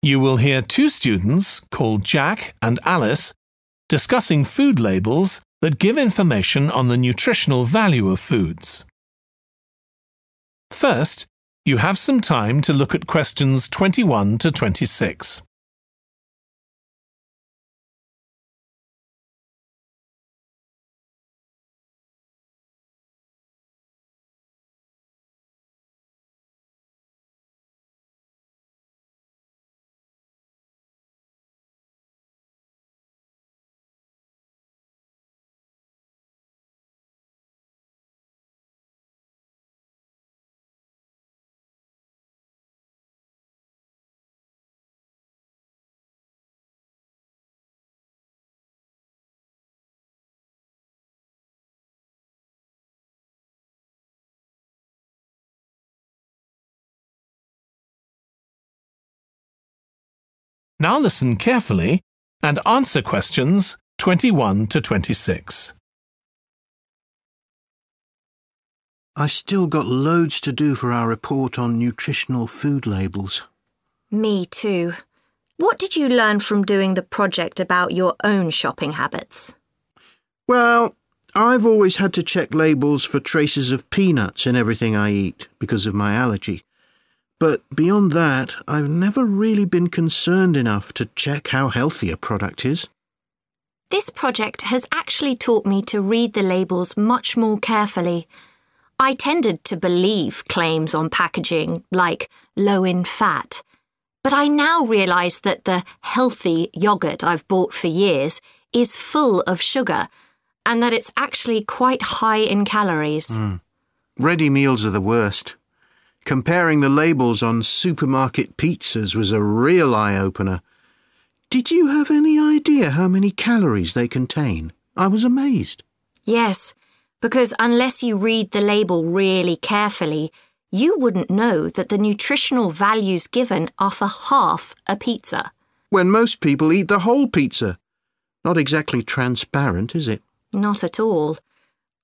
You will hear two students called Jack and Alice discussing food labels that give information on the nutritional value of foods. First, you have some time to look at questions 21 to 26. Now listen carefully and answer questions 21 to 26. I still got loads to do for our report on nutritional food labels. Me too. What did you learn from doing the project about your own shopping habits? Well, I've always had to check labels for traces of peanuts in everything I eat because of my allergy. But beyond that, I've never really been concerned enough to check how healthy a product is. This project has actually taught me to read the labels much more carefully. I tended to believe claims on packaging like low in fat, but I now realise that the healthy yoghurt I've bought for years is full of sugar and that it's actually quite high in calories. Ready meals are the worst. Comparing the labels on supermarket pizzas was a real eye-opener. Did you have any idea how many calories they contain? I was amazed. Yes, because unless you read the label really carefully, you wouldn't know that the nutritional values given are for half a pizza. When most people eat the whole pizza. Not exactly transparent, is it? Not at all.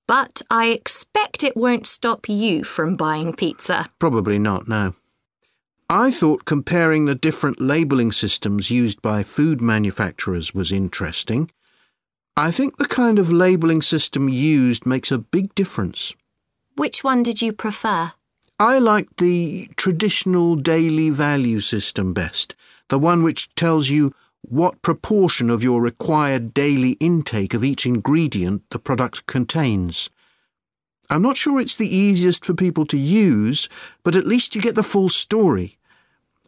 But I expect it won't stop you from buying pizza. Probably not, no. I thought comparing the different labelling systems used by food manufacturers was interesting. I think the kind of labelling system used makes a big difference. Which one did you prefer? I liked the traditional daily value system best, the one which tells you what proportion of your required daily intake of each ingredient the product contains. I'm not sure it's the easiest for people to use, but at least you get the full story.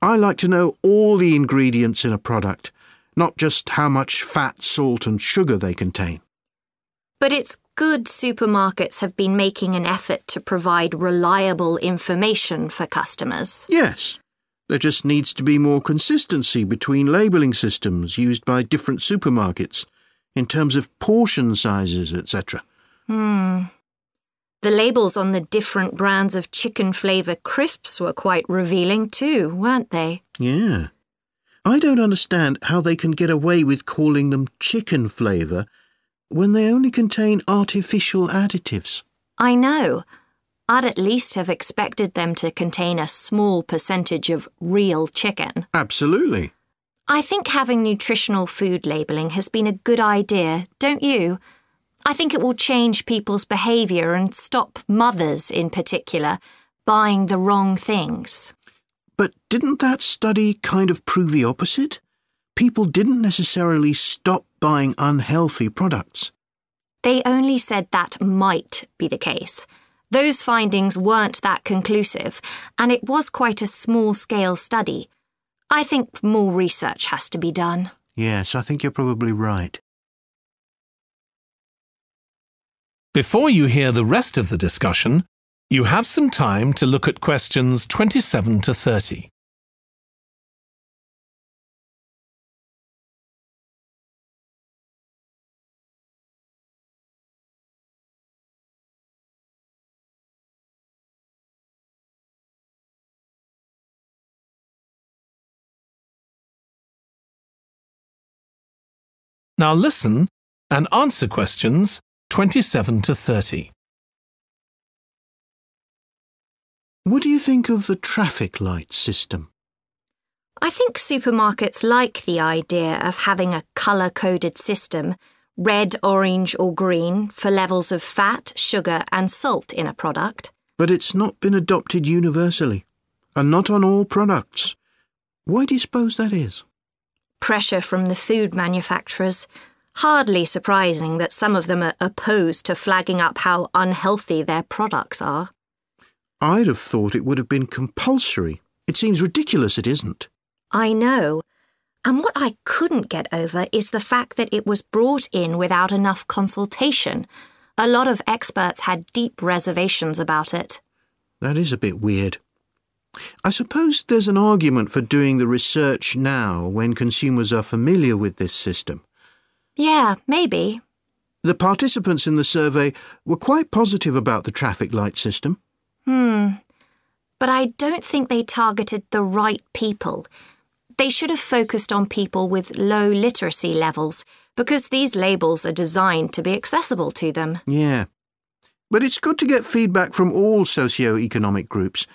I like to know all the ingredients in a product, not just how much fat, salt and sugar they contain. But it's good supermarkets have been making an effort to provide reliable information for customers. Yes. There just needs to be more consistency between labelling systems used by different supermarkets, in terms of portion sizes, etc. The labels on the different brands of chicken flavour crisps were quite revealing too, weren't they? Yeah. I don't understand how they can get away with calling them chicken flavour when they only contain artificial additives. I know. I'd at least have expected them to contain a small percentage of real chicken. Absolutely. I think having nutritional food labelling has been a good idea, don't you? I think it will change people's behaviour and stop mothers, in particular, buying the wrong things. But didn't that study kind of prove the opposite? People didn't necessarily stop buying unhealthy products. They only said that might be the case. Those findings weren't that conclusive, and it was quite a small-scale study. I think more research has to be done. Yes, I think you're probably right. Before you hear the rest of the discussion, you have some time to look at questions 27 to 30. Now listen and answer questions 27 to 30. What do you think of the traffic light system? I think supermarkets like the idea of having a colour-coded system, red, orange or green, for levels of fat, sugar and salt in a product. But it's not been adopted universally, and not on all products. Why do you suppose that is? Pressure from the food manufacturers. Hardly surprising that some of them are opposed to flagging up how unhealthy their products are. I'd have thought it would have been compulsory. It seems ridiculous it isn't. I know. And what I couldn't get over is the fact that it was brought in without enough consultation. A lot of experts had deep reservations about it. That is a bit weird. I suppose there's an argument for doing the research now when consumers are familiar with this system. Yeah, maybe. The participants in the survey were quite positive about the traffic light system. But I don't think they targeted the right people. They should have focused on people with low literacy levels, because these labels are designed to be accessible to them. Yeah. But it's good to get feedback from all socio-economic groups,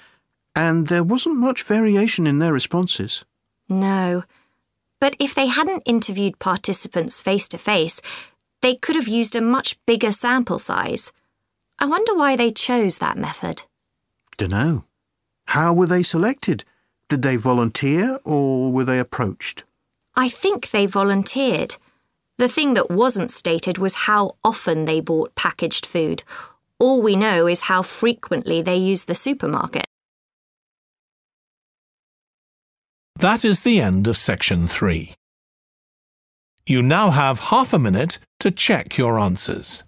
and there wasn't much variation in their responses. No. But if they hadn't interviewed participants face-to-face, they could have used a much bigger sample size. I wonder why they chose that method. Dunno. How were they selected? Did they volunteer or were they approached? I think they volunteered. The thing that wasn't stated was how often they bought packaged food. All we know is how frequently they used the supermarket. That is the end of Section 3. You now have half a minute to check your answers.